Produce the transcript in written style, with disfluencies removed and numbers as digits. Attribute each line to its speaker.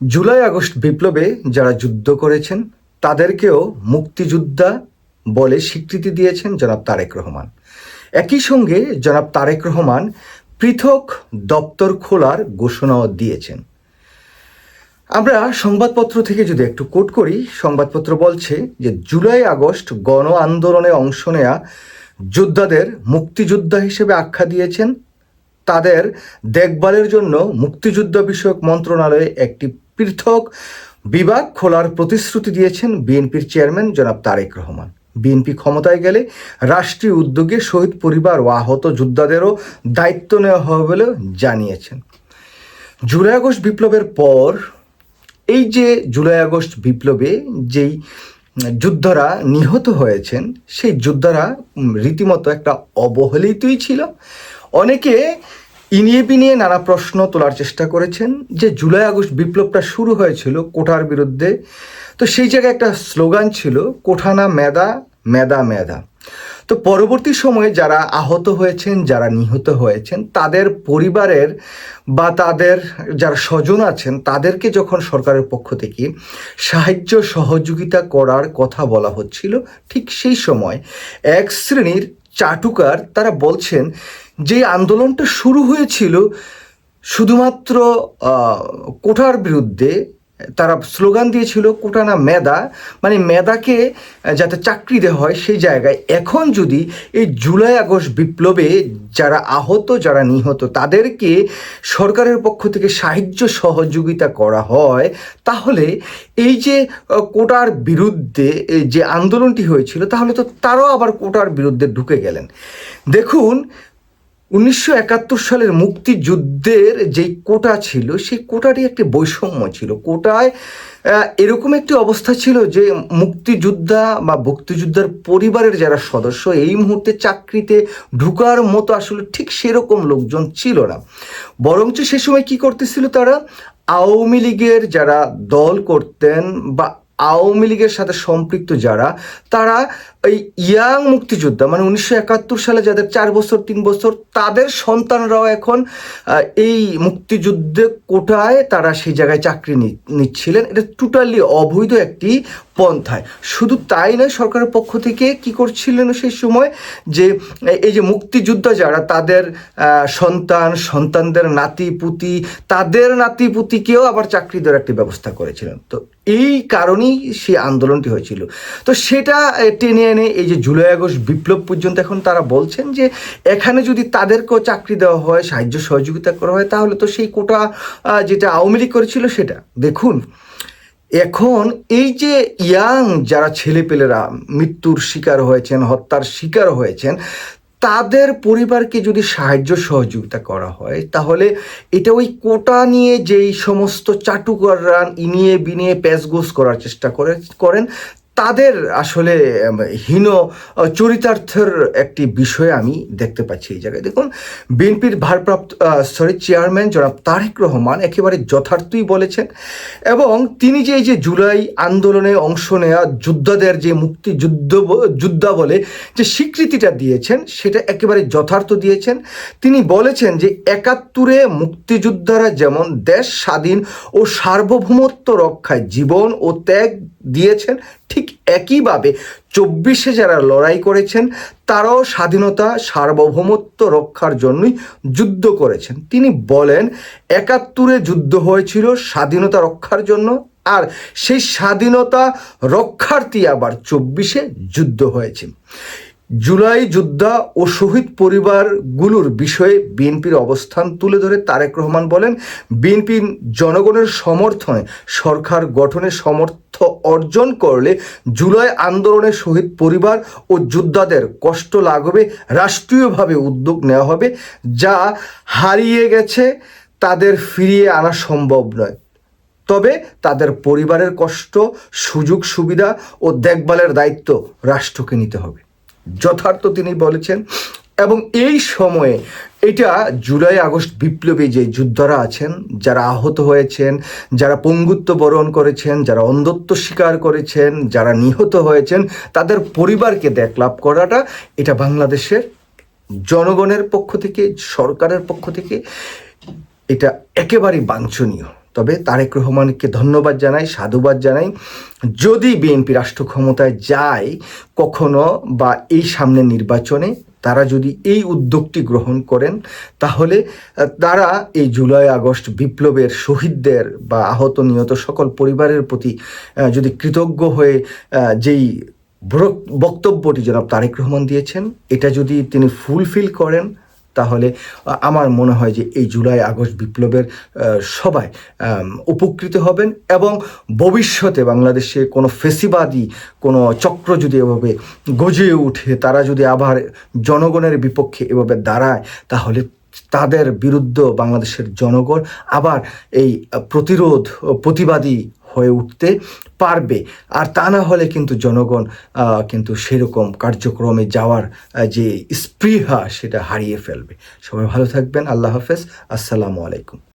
Speaker 1: July August বিপ্লবে যারা যুদ্ধ করেছেন তাদেরকেও মুক্তিযোদ্ধা বলে স্বীকৃতি দিয়েছেন জনাব তারেক রহমান। একই সঙ্গে জনাব তারেক রহমান পৃথক দপ্তর খোলার ঘোষণাও দিয়েছেন। আমরা সংবাদপত্র থেকে যদি একটু কোট করি, সংবাদপত্র বলছে যে জুলাই আগস্ট গণ আন্দোলনে অংশ নেয়া যোদ্ধাদের মুক্তিযোদ্ধা হিসেবে আখ্যা দিয়েছেন। তাদের দেখভালের জন্য মুক্তিযুদ্ধ বিষয়ক মন্ত্রণালয়ে একটি পৃথক বিভাগ খোলার প্রতিশ্রুতি দিয়েছেন বিএনপির চেয়ারম্যান জনাব তারেক রহমান। বিএনপি ক্ষমতায় গেলে রাষ্ট্রীয় উদ্যোগে শহীদ পরিবার ও আহত যোদ্ধাদেরও দায়িত্ব নেওয়া হবে বলে জানিয়েছেন। জুলাই আগস্ট বিপ্লবের পর এই যে জুলাই আগস্ট বিপ্লবে যেই যোদ্ধারা নিহত হয়েছেন, সেই যোদ্ধারা রীতিমতো একটা অবহেলিতই ছিল। অনেকে ইনিয়ে বিনিয়ে নানা প্রশ্ন তোলার চেষ্টা করেছেন যে জুলাই আগস্ট বিপ্লবটা শুরু হয়েছিল কোটার বিরুদ্ধে, তো সেই জায়গায় একটা স্লোগান ছিল কোঠা না মেধা, মেধা মেধা। তো পরবর্তী সময়ে যারা আহত হয়েছেন, যারা নিহত হয়েছেন, তাদের পরিবারের বা তাদের যারা স্বজন আছেন তাদেরকে যখন সরকারের পক্ষ থেকে সাহায্য সহযোগিতা করার কথা বলা হচ্ছিল, ঠিক সেই সময় এক শ্রেণীর চাটুকার তারা বলছেন যে আন্দোলনটা শুরু হয়েছিল শুধুমাত্র কোটার বিরুদ্ধে। তারা স্লোগান দিয়েছিল কোটা না মেধা, মানে মেধাকে যাতে চাকরি দেওয়া হয় সেই জায়গায়। এখন যদি এই জুলাই আগস্ট বিপ্লবে যারা আহত, যারা নিহত, তাদেরকে সরকারের পক্ষ থেকে সাহায্য সহযোগিতা করা হয়, তাহলে এই যে কোটার বিরুদ্ধে যে আন্দোলনটি হয়েছিল, তাহলে তো তারাও আবার কোটার বিরুদ্ধে ঢুকে গেলেন। দেখুন, 1971 সালের মুক্তিযুদ্ধের যেই কোটা ছিল, সেই কোটারই একটি বৈষম্য ছিল। কোটায় এরকম একটি অবস্থা ছিল যে মুক্তিযোদ্ধা বা মুক্তিযোদ্ধার পরিবারের যারা সদস্য এই মুহূর্তে চাকরিতে ঢুকার মতো আসলে ঠিক সেরকম লোকজন ছিল না। বরঞ্চ সে সময় কি করতেছিল তারা, আওয়ামী লীগের যারা দল করতেন বা আওয়ামী লীগের সাথে সম্পৃক্ত যারা, তারা এই ইয়াং মুক্তিযোদ্ধা, মানে 1971 সালে যাদের 4 বছর 3 বছর, তাদের সন্তানরাও এখন এই মুক্তিযুদ্ধে কোটায় তারা সেই জায়গায় চাকরি নিচ্ছিলেন। এটা টোটালি অবৈধ একটি পন্থায়। শুধু তাই নয়, সরকারের পক্ষ থেকে কি করছিলেন সেই সময়, যে এই যে মুক্তিযোদ্ধা যারা, তাদের সন্তানদের নাতিপুতি, তাদের নাতিপুতিকেও আবার চাকরি দেওয়ার একটি ব্যবস্থা করেছিলেন। তো এই কারণেই সেই আন্দোলনটি হয়েছিল। তো সেটা টেনে এনে এই যে জুলাই আগস্ট বিপ্লব পর্যন্ত এখন তারা বলছেন যে এখানে যদি তাদেরকেও চাকরি দেওয়া হয়, সাহায্য সহযোগিতা করা হয়, তাহলে তো সেই কোটা যেটা আওয়ামী লীগ করেছিল সেটা। দেখুন, এখন এই যে ইয়াং যারা ছেলেপেলেরা মৃত্যুর শিকার হয়েছেন, হত্যার শিকার হয়েছেন, তাদের পরিবারকে যদি সাহায্য সহযোগিতা করা হয়, তাহলে এটা ওই কোটা নিয়ে যেই সমস্ত চাটুকাররা ইনিয়ে বিনিয়ে প্যাচগোছ করার চেষ্টা করেন, তাদের আসলে হীন চরিতার্থের একটি বিষয় আমি দেখতে পাচ্ছি এই জায়গায়। দেখুন, বিএনপির চেয়ারম্যান জনাব তারেক রহমান একেবারে যথার্থই বলেছেন, এবং তিনি যে এই যে জুলাই আন্দোলনে অংশ নেওয়া যোদ্ধাদের যে যোদ্ধা বলে যে স্বীকৃতিটা দিয়েছেন, সেটা একেবারে যথার্থ দিয়েছেন। তিনি বলেছেন যে 71-এ মুক্তিযোদ্ধারা যেমন দেশ স্বাধীন ও সার্বভৌমত্ব রক্ষায় জীবন ও ত্যাগ দিয়েছেন, ঠিক একইভাবে 24-এ যারা লড়াই করেছেন তারাও স্বাধীনতা সার্বভৌমত্ব রক্ষার জন্যই যুদ্ধ করেছেন। তিনি বলেন 71-এ যুদ্ধ হয়েছিল স্বাধীনতা রক্ষার জন্য, আর সেই স্বাধীনতা রক্ষার্থী আবার 24-এ যুদ্ধ হয়েছে। জুলাই যোদ্ধা ও শহীদ পরিবারগুলোর বিষয়ে বিএনপির অবস্থান তুলে ধরে তারেক রহমান বলেন, বিএনপি জনগণের সমর্থনে সরকার গঠনের সমর্থ অর্জন করলে জুলাই আন্দোলনের শহীদ পরিবার ও যোদ্ধাদের কষ্ট লাঘবে রাষ্ট্রীয়ভাবে উদ্যোগ নেওয়া হবে, যা হারিয়ে গেছে তাদের ফিরিয়ে আনা সম্ভব নয়। তবে তাদের পরিবারের কষ্ট, সুযোগ সুবিধা ও দেখভালের দায়িত্ব রাষ্ট্রকে নিতে হবে। যথার্থ তিনি বলেছেন। এবং এই সময়ে এটা জুলাই আগস্ট বিপ্লবে যে যোদ্ধারা আছেন, যারা আহত হয়েছেন, যারা পঙ্গুত্ব বরণ করেছেন, যারা অন্ধত্ব স্বীকার করেছেন, যারা নিহত হয়েছেন, তাদের পরিবারকে দেখলাভ করাটা, এটা বাংলাদেশের জনগণের পক্ষ থেকে, সরকারের পক্ষ থেকে এটা একেবারেই বাঞ্ছনীয়। তবে তারেক রহমানকে ধন্যবাদ জানাই, সাধুবাদ জানাই। যদি বিএনপি রাষ্ট্র ক্ষমতায় যায় কখনো বা এই সামনের নির্বাচনে, তারা যদি এই উদ্যোগটি গ্রহণ করেন, তাহলে তারা এই জুলাই আগস্ট বিপ্লবের শহীদদের বা আহত নিহত সকল পরিবারের প্রতি যদি কৃতজ্ঞ হয়ে যেই বক্তব্যটি জনাব তারেক রহমান দিয়েছেন, এটা যদি তিনি ফুলফিল করেন, তাহলে আমার মনে হয় যে এই জুলাই আগস্ট বিপ্লবের সবাই উপকৃত হবেন। এবং ভবিষ্যতে বাংলাদেশে কোনো ফেসিবাদী কোনো চক্র যদি এভাবে গজিয়ে উঠে, তারা যদি আবার জনগণের বিপক্ষে এভাবে দাঁড়ায়, তাহলে তাদের বিরুদ্ধে বাংলাদেশের জনগণ আবার এই প্রতিরোধ প্রতিবাদী হয়ে উঠতে পারবে। আর তা না হলে কিন্তু জনগণ কিন্তু সেরকম কার্যক্রমে যাওয়ার যে স্পৃহা সেটা হারিয়ে ফেলবে। সবাই ভালো থাকবেন। আল্লাহ হাফেজ। আসসালামু আলাইকুম।